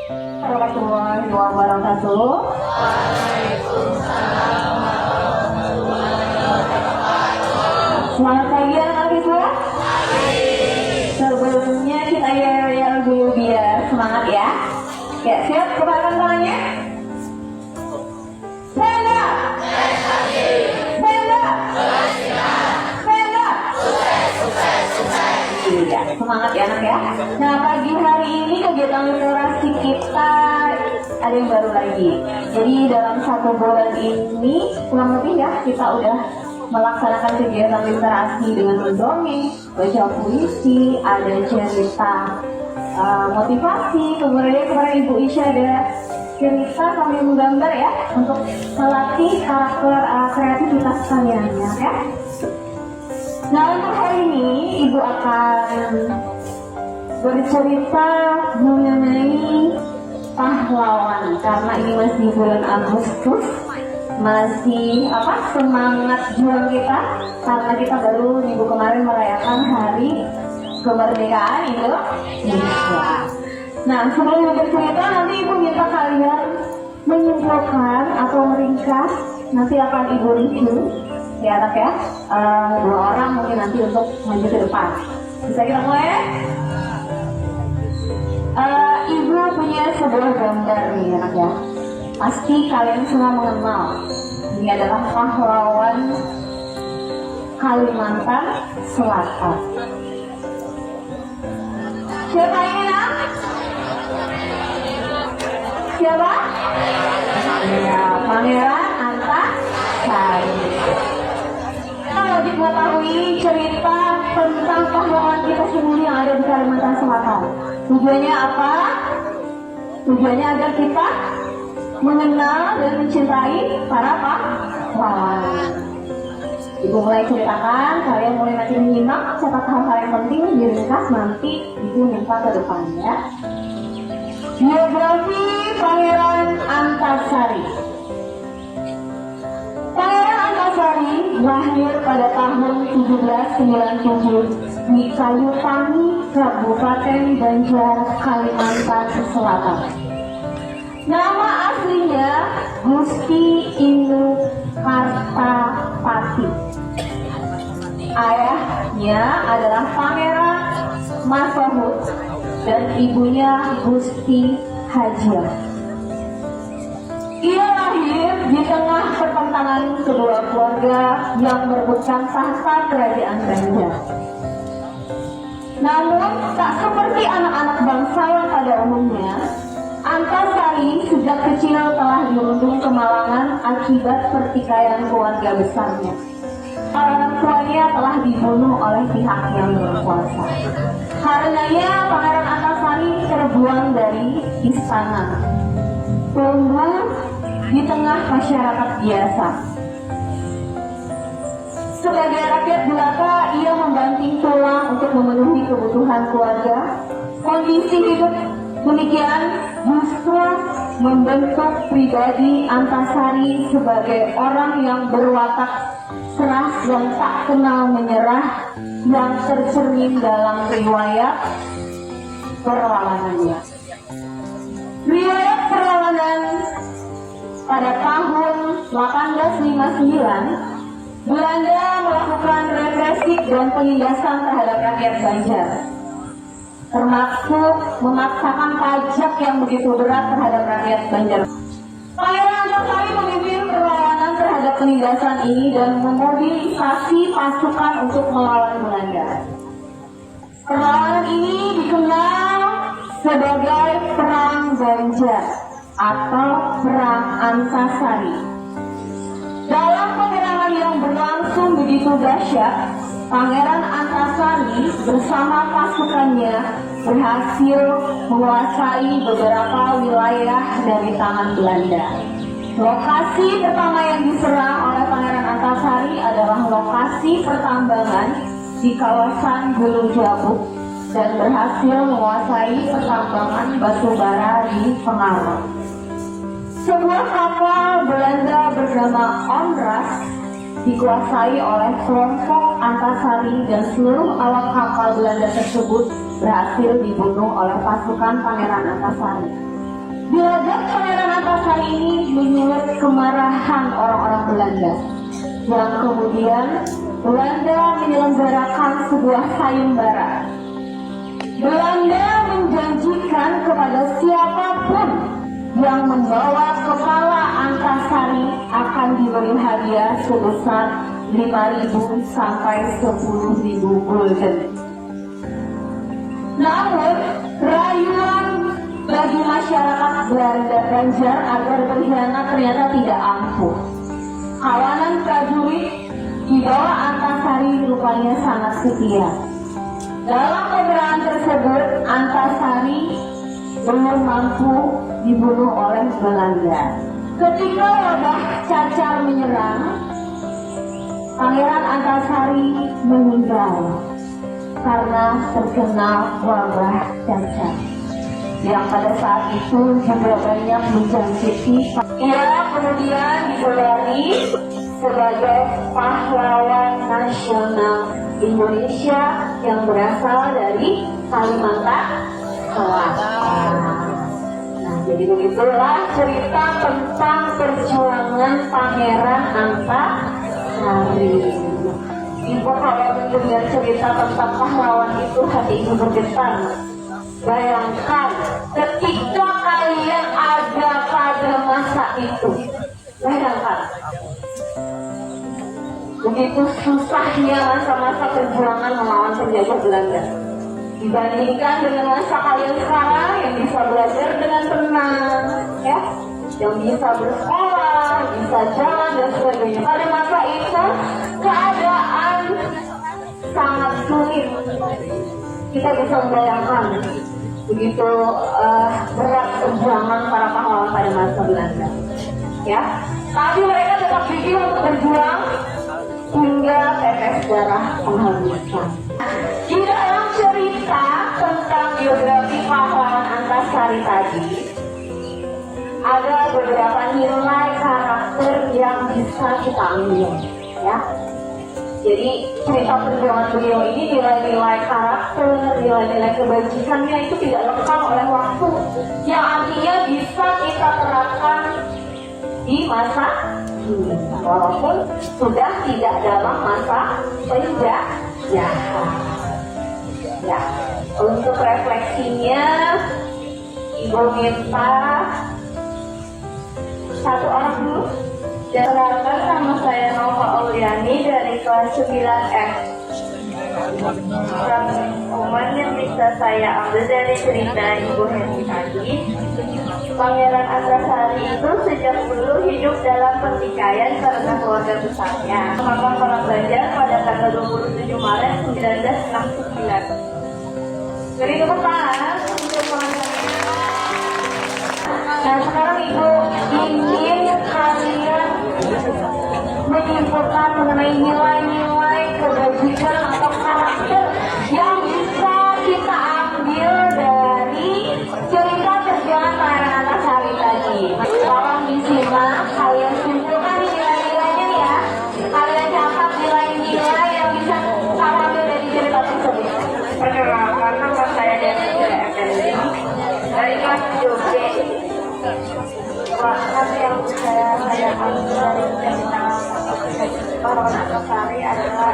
Warahmatullahi wabarakatuh. Selamat pagi anak siswa. Sebelumnya kita yel dulu biar semangat ya. Ya, siap kepada tangannya. Benda. Benda. Benda. Iya, semangat ya anak ya. Nah, pagi hari ini kegiatan literasi kita ada yang baru lagi. Jadi dalam 1 bulan ini kurang lebih ya kita udah melaksanakan kegiatan literasi dengan mendongeng, baca puisi, ada cerita motivasi, kemudian kemarin Ibu Isya ada cerita sambil menggambar ya untuk melatih karakter kreativitas kalian ya. Nah, untuk hari ini Ibu akan bercerita mengenai pahlawan karena ini masih bulan Agustus, masih semangat juang kita karena kita baru minggu kemarin merayakan hari kemerdekaan Indonesia. Nah, sebelum bercerita nanti Ibu minta kalian menyimpulkan atau meringkas, nanti akan Ibu review ya anak ya, 2 orang mungkin nanti untuk maju ke depan. Bisa kita mulai ya? Ibu punya sebuah gambar nih anak ya. Pasti kalian semua mengenal. Ini adalah pahlawan Kalimantan Selatan. Siapa yang menang? Siapa? Ya, Pangeran Antasari. Kita wajib mengetahui cerita tentang pahlawan kita sendiri yang ada di Kalimantan Selatan. Tujuannya apa? Tujuannya agar kita mengenal dan mencintai para pahlawan. Ibu mulai ceritakan, kalian mulai nanti menyimak, catat hal-hal yang penting, diringkas nanti Ibu minta ke depannya. Biografi Pangeran Antasari. Pangeran Antasari lahir pada tahun 1797 di Kayutangi, Kabupaten Banjar, Kalimantan Selatan. Nama aslinya Gusti Inu Kartapati. Ayahnya adalah Pangeran Masahud dan ibunya Gusti Hajia. Ia lahir di tengah pertentangan kedua keluarga yang merebutkan tahta kerajaan Banjar. Namun, tak seperti anak-anak bangsawan pada umumnya, Antasari sejak kecil telah dirundung kemalangan akibat pertikaian keluarga besarnya. Orang tuanya telah dibunuh oleh pihak yang berkuasa. Karenanya Pangeran Antasari terbuang dari istana, tumbuh di tengah masyarakat biasa. Sebagai rakyat jelata, ia membanting tulang untuk memenuhi kebutuhan keluarga. Kondisi hidup demikian justru membentuk pribadi Antasari sebagai orang yang berwatak keras dan tak kenal menyerah, yang tercermin dalam riwayat perlawanannya. Riwayat perlawanan pada tahun 1859, Belanda melakukan represi dan penindasan terhadap rakyat Banjar, termasuk memaksakan pajak yang begitu berat terhadap rakyat Banjar. Pangeran Antasari memimpin perlawanan terhadap penindasan ini dan memobilisasi pasukan untuk melawan Belanda. Perlawanan ini dikenal sebagai Perang Banjar atau Perang Antasari. Dalam peperangan yang berlangsung begitu dahsyat, Pangeran Antasari bersama pasukannya berhasil menguasai beberapa wilayah dari tangan Belanda. Lokasi pertama yang diserang oleh Pangeran Antasari adalah lokasi pertambangan di kawasan Gunung Jabuk dan berhasil menguasai pertambangan batu bara di Pengarang. Sebuah kapal Belanda bernama Onras dikuasai oleh kelompok Antasari dan seluruh awak kapal Belanda tersebut berhasil dibunuh oleh pasukan Pangeran Antasari. Gelagat Pangeran Antasari ini menyulut kemarahan orang-orang Belanda, yang kemudian Belanda menyelenggarakan sebuah sayembara. Belanda menjanjikan kepada siapapun yang membawa kepala Antasari akan diberi hadiah sebesar 5.000 sampai 10.000 gulden. Namun, rayuan bagi masyarakat Belanda Banjar agar berkhianat ternyata tidak ampuh. Kawanan prajurit di bawah Antasari rupanya sangat setia. Dalam peperangan tersebut, Antasari belum mampu dibunuh oleh Belanda. Ketika wabah cacar menyerang, Pangeran Antasari meninggal karena terkena wabah cacar, yang pada saat itu juga banyak menjangkiti. Ia kemudian digelari sebagai pahlawan nasional Indonesia yang berasal dari Kalimantan Selatan. Nah, jadi begitulah cerita tentang perjuangan Pangeran Antasari. Ibu kalau mendengar cerita tentang pahlawan itu hati ibu bergetar. Bayangkan ketika kalian ada pada masa itu, bayangkan begitu susahnya masa-masa perjuangan melawan penjajah Belanda dibandingkan dengan masa kalian sekarang yang bisa belajar dengan tenang, ya, yang bisa bersekolah, bisa jalan dan sebagainya. Pada masa itu keadaan sangat sulit. Kita bisa membayangkan begitu berat perjuangan para pahlawan pada masa Belanda, ya. Tapi mereka tetap gigih untuk berjuang hingga tetes darah penghabisan. Di dalam cerita tentang biografi pahlawan Antasari tadi, ada beberapa nilai karakter yang bisa kita ambil, ya. Jadi cerita perjuangan beliau ini nilai-nilai karakter, nilai-nilai kebajikannya itu tidak lekang oleh waktu, yang artinya bisa kita terapkan di masa ini, walaupun sudah tidak dalam masa penjajahan. Ya, untuk refleksinya, Ibu minta satu orang dulu. Perkenalkan, nama saya Nova Auliani dari kelas 9F. Pengumuman yang bisa saya ambil dari cerita Ibu Heni tadi, Pangeran Antasari itu sejak dulu hidup dalam pertikaian karena keluarga besarnya. Maka orang Banjar pada tanggal 27 Maret 1969. Jadi tepuk tangan untuk pengantinnya. Nah, sekarang Ibu ingin kalian menyimpulkan mengenai nilai-nilai kebajikan atau karakter yang bisa kita ambil dari cerita perjuangan Pangeran Antasari tadi. Tolong disimak, kalian simpulkan nilai-nilainya ya. Kalian catat nilai-nilai yang bisa kita ambil dari cerita tersebut. Perkenalkan, nama saya Devi Effendi dari kelas 7B. Hal yang saya ambil dari cerita Pangeran Antasari adalah